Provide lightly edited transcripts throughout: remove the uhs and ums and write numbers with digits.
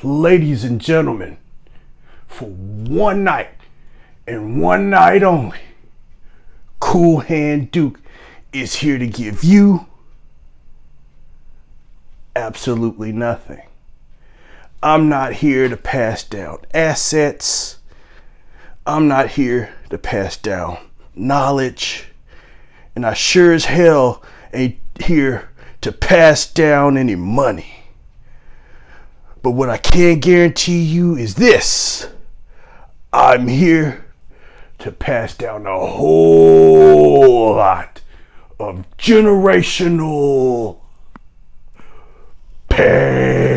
Ladies and gentlemen, for one night and one night only, Cool Hand Duke is here to give you absolutely nothing. I'm not here to pass down assets. I'm not here to pass down knowledge. And I sure as hell ain't here to pass down any money. But what I can guarantee you is this. I'm here to pass down a whole lot of generational pain.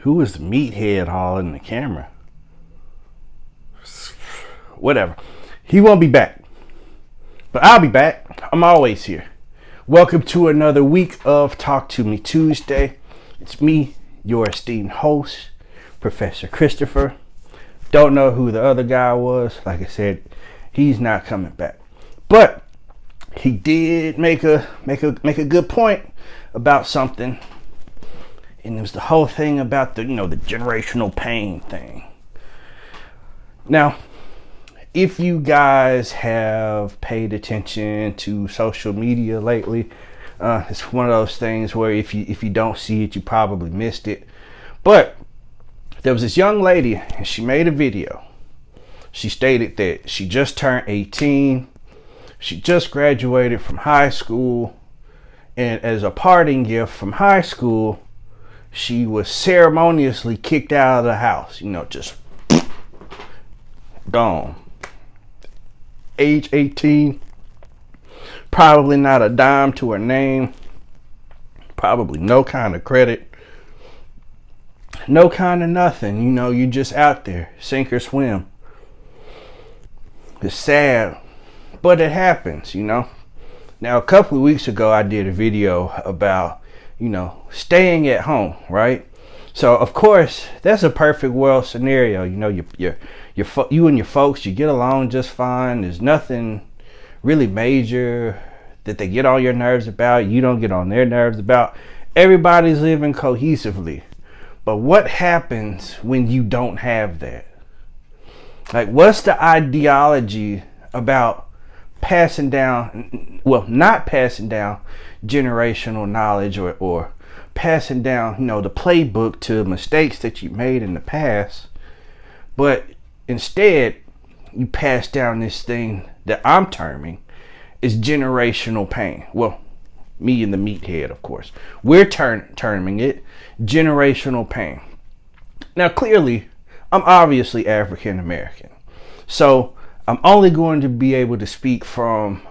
Who is the meathead hauling the camera? Whatever. He won't be back. But I'll be back. I'm always here. Welcome to another week of Talk to Me Tuesday. It's me, your esteemed host, Professor Christopher. Don't know who the other guy was. Like I said, he's not coming back. But he did make a good point about something. And it was the whole thing about the generational pain thing. Now, if you guys have paid attention to social media lately, it's one of those things where if you don't see it, you probably missed it. But there was this young lady, and she made a video. She stated that she just turned 18. She just graduated from high school. And as a parting gift from high school, she was ceremoniously kicked out of the house. Just gone. Age 18. Probably not a dime to her name. Probably no kind of credit. No kind of nothing. You just out there. Sink or swim. It's sad. But it happens, Now, a couple of weeks ago, I did a video about staying at home, right? So of course that's a perfect world scenario. You and your folks, you get along just fine. There's nothing really major that they get on your nerves about. You don't get on their nerves about. Everybody's living cohesively. But what happens when you don't have that? Like, what's the ideology about passing down, not passing down generational knowledge or passing down, the playbook to mistakes that you made in the past, but instead you pass down this thing that I'm terming is generational pain. Well, me and the meathead, of course, we're terming it generational pain. Now, clearly, I'm obviously African American, so I'm only going to be able to speak from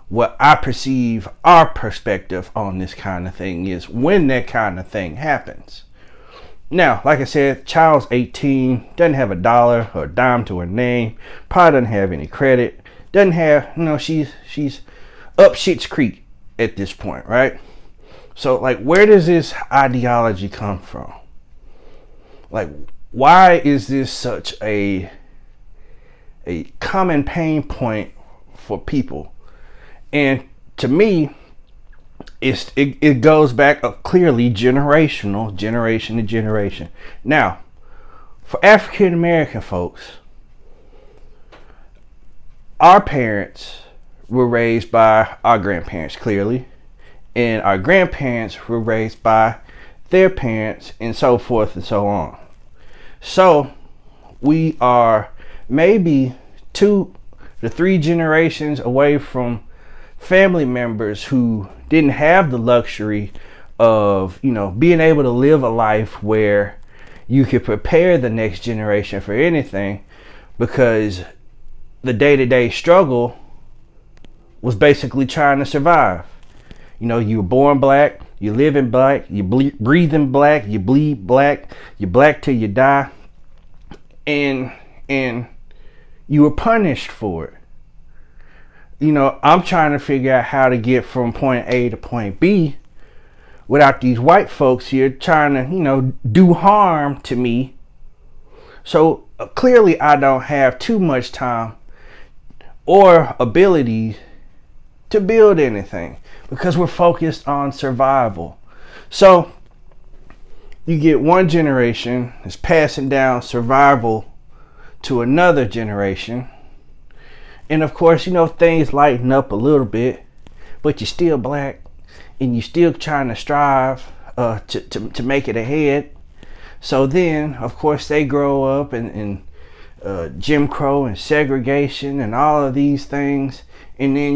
what I perceive our perspective on this kind of thing is when that kind of thing happens. Now, like I said, child's 18, doesn't have a dollar or a dime to her name, probably doesn't have any credit, doesn't have, she's up shit's creek at this point, right? So, where does this ideology come from? Why is this such a common pain point for people? And to me, it goes back clearly generation to generation. Now, for African American folks, our parents were raised by our grandparents, clearly, and our grandparents were raised by their parents, and so forth and so on. So we are maybe 2 to 3 generations away from family members who didn't have the luxury of, being able to live a life where you could prepare the next generation for anything, because the day-to-day struggle was basically trying to survive. You were born black, you live in black, you breathe in black, you bleed black, you're black till you die, and you were punished for it. I'm trying to figure out how to get from point A to point B, without these white folks here trying to, do harm to me. So clearly I don't have too much time or ability to build anything because we're focused on survival. So you get one generation that's passing down survival to another generation. And of course, things lighten up a little bit, but you're still black and you're still trying to strive to make it ahead. So then, of course, they grow up in Jim Crow and segregation and all of these things. And then,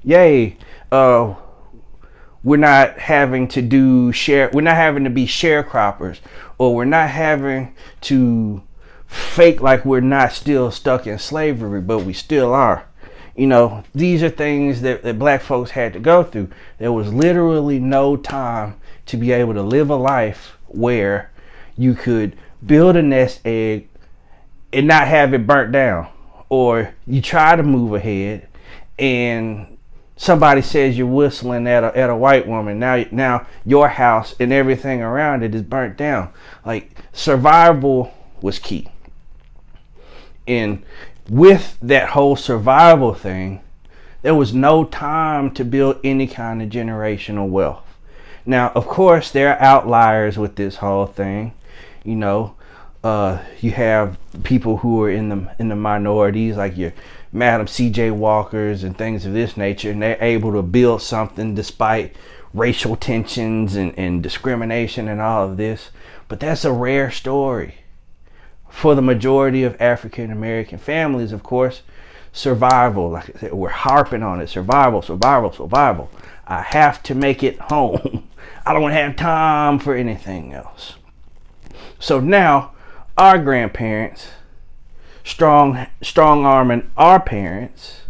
yay, we're not having to we're not having to be sharecroppers, or we're not having to fake like we're not still stuck in slavery, but we still are. These are things that black folks had to go through. There was literally no time to be able to live a life where you could build a nest egg and not have it burnt down, or you try to move ahead and somebody says you're whistling at a white woman. Now your house and everything around it is burnt down. Like, survival was key. And with that whole survival thing, there was no time to build any kind of generational wealth. Now, of course, there are outliers with this whole thing. You have people who are in the minorities, like your Madam C.J. Walkers and things of this nature, and they're able to build something despite racial tensions and discrimination and all of this. But that's a rare story. For the majority of African American families, of course, survival, like I said, we're harping on it. Survival, survival, survival. I have to make it home. I don't have time for anything else. So now our grandparents, strong arming our parents,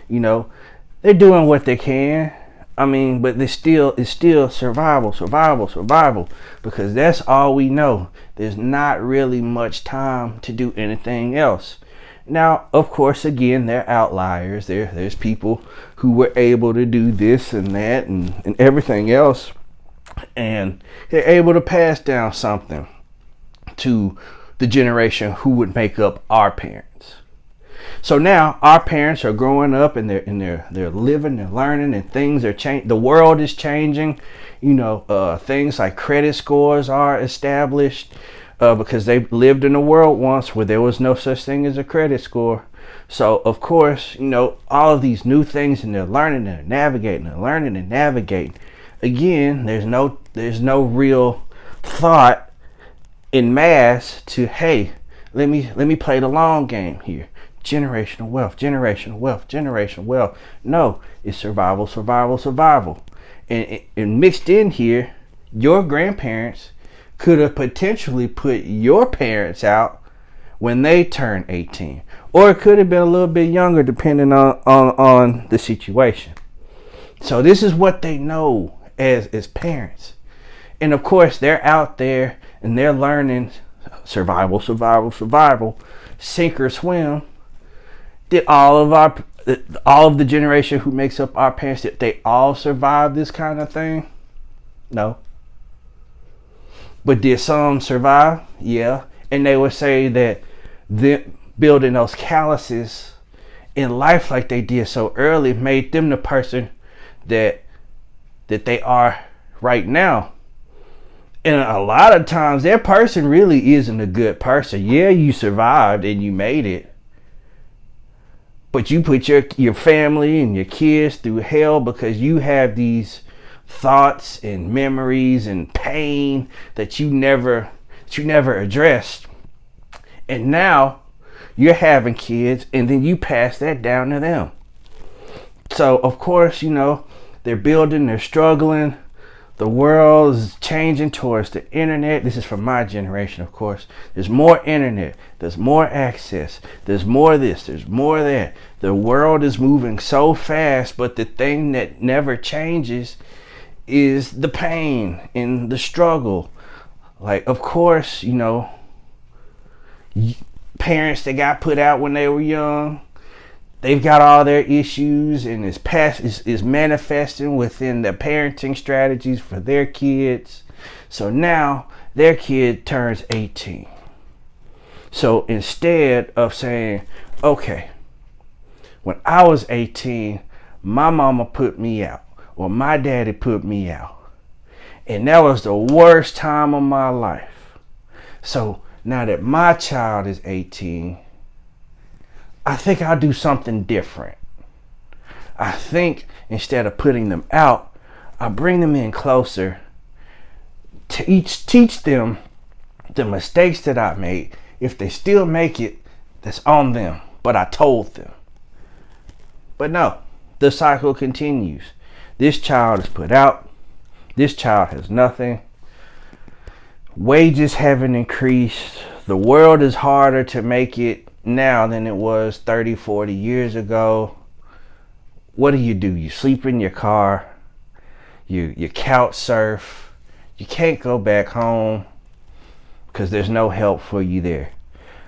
they're doing what they can. But it's still survival, survival, survival, because that's all we know. There's not really much time to do anything else. Now, of course, again, there are outliers. There's people who were able to do this and that and everything else, and they're able to pass down something to the generation who would make up our parents. So now our parents are growing up and they're living, they're learning, and things are changing. The world is changing. Things like credit scores are established because they lived in a world once where there was no such thing as a credit score. So of course, all of these new things, and they're learning and navigating and learning and navigating. Again, there's no real thought in mass to, hey, let me play the long game here. Generational wealth, generational wealth, generational wealth. No, it's survival, survival, survival. And mixed in here, your grandparents could have potentially put your parents out when they turned 18. Or it could have been a little bit younger, depending on the situation. So this is what they know as parents. And of course, they're out there and they're learning survival, survival, survival, sink or swim. Did all of the generation who makes up our parents, did they all survive this kind of thing? No. But did some survive? Yeah. And they would say that them building those calluses in life like they did so early made them the person that they are right now. And a lot of times that person really isn't a good person. Yeah, you survived and you made it, but you put your family and your kids through hell because you have these thoughts and memories and pain that you never addressed. And now you're having kids and then you pass that down to them. So of course, they're building, they're struggling. The world is changing towards the internet. This is from my generation, of course. There's more internet. There's more access. There's more this. There's more that. The world is moving so fast, but the thing that never changes is the pain and the struggle. Like, of course, parents that got put out when they were young, they've got all their issues and is manifesting within the parenting strategies for their kids. So now their kid turns 18. So instead of saying, okay, when I was 18, my mama put me out, or my daddy put me out, and that was the worst time of my life. So now that my child is 18, I think I'll do something different. I think instead of putting them out, I bring them in closer to teach them the mistakes that I made. If they still make it, that's on them. But I told them. But no, the cycle continues. This child is put out. This child has nothing. Wages haven't increased. The world is harder to make it now than it was 30, 40 years ago. What do? You sleep in your car. You couch surf. You can't go back home because there's no help for you there.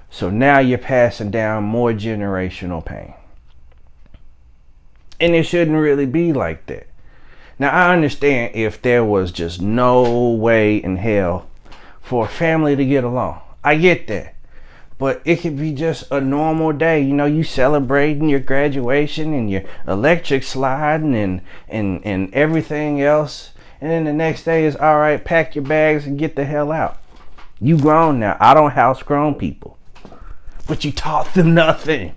So now you're passing down more generational pain. And it shouldn't really be like that. Now, I understand if there was just no way in hell for a family to get along. I get that. But it could be just a normal day. You know, you celebrating your graduation and your electric sliding and everything else. And then the next day is, all right, pack your bags and get the hell out. You grown now. I don't house grown people. But you taught them nothing.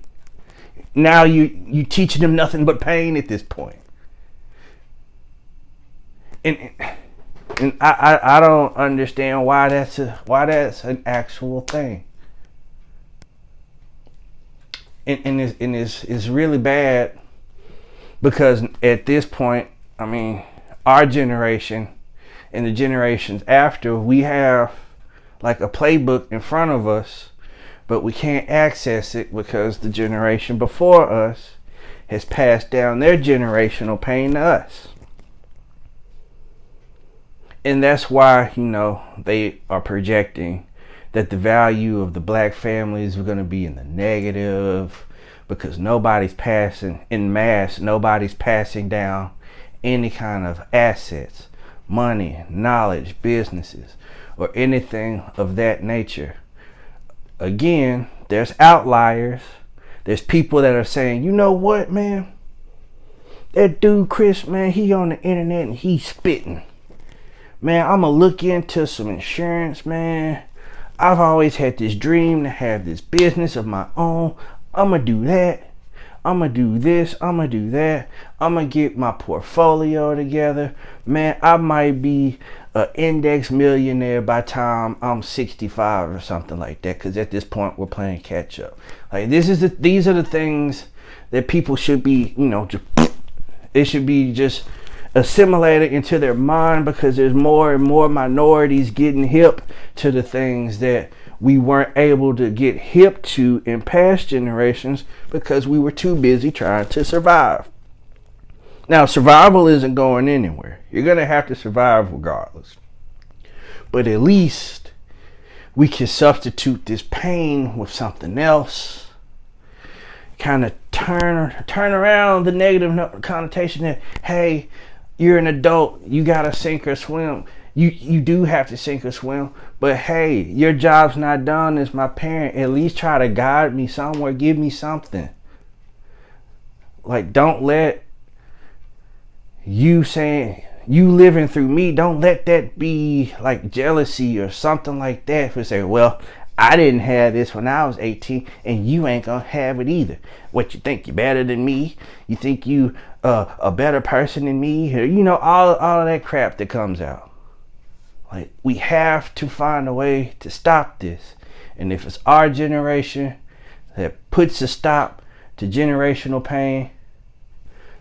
Now you teaching them nothing but pain at this point. And I don't understand why that's an actual thing. And it's really bad because at this point, I mean, our generation and the generations after, we have like a playbook in front of us, but we can't access it because the generation before us has passed down their generational pain to us. And that's why, you know, they are projecting that the value of the black families are going to be in the negative because nobody's passing down any kind of assets, money, knowledge, businesses, or anything of that nature. Again, there's outliers. There's people that are saying, you know what, man? That dude, Chris, man, he on the internet and he's spitting. Man, I'm going to look into some insurance, man. I've always had this dream to have this business of my own. I'm going to do that. I'm going to do this. I'm going to do that. I'm going to get my portfolio together. Man, I might be an index millionaire by the time I'm 65 or something like that. Because at this point, we're playing catch up. Like these are the things that people should be, you know, it should be just assimilated into their mind because there's more and more minorities getting hip to the things that we weren't able to get hip to in past generations because we were too busy trying to survive. Now, survival isn't going anywhere. You're going to have to survive regardless. But at least we can substitute this pain with something else. Kind of turn around the negative connotation that, hey, you're an adult, you gotta sink or swim. You do have to sink or swim, but hey, your job's not done as my parent. At least try to guide me somewhere, give me something. Like, don't let you saying you living through me, don't let that be like jealousy or something like that. For say, well, I didn't have this when I was 18 and you ain't gonna have it either. What, you think you're better than me? You think you a better person than me? Or, you know, all of that crap that comes out. Like, we have to find a way to stop this. And if it's our generation that puts a stop to generational pain,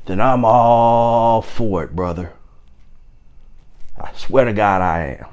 then I'm all for it, brother. I swear to God I am.